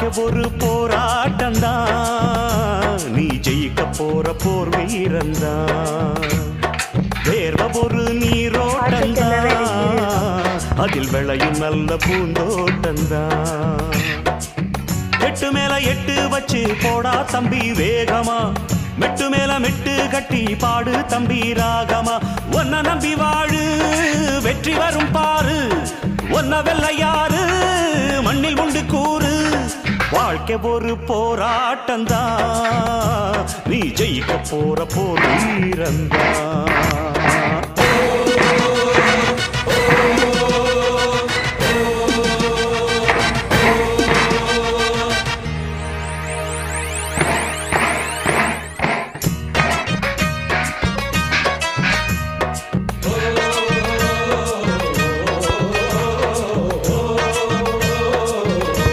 வாழ்க்கை ஒரு போராட்டம்தான், நீ ஜெயிக்க போற போர் வீரந்தான். வேர்வ ஒரு நீரோட்டம்தான், அதில் விளையும் நல்ல பூந்தோட்டம்தான். எட்டு மேல எட்டு வச்சு போடா தம்பி வேகமா, மெட்டு மேல மெட்டு கட்டி பாடு தம்பி ராகமா. ஒன்ன நம்பி வாழு, வெற்றி வரும் பாரு, ஒன்ன வெல்ல யாரு, மண்ணில் உண்டு கூறு. வாழ்க்கை ஒரு போராட்டம்தான், நீ ஜெயிக்க போற போர் வீரந்தான்.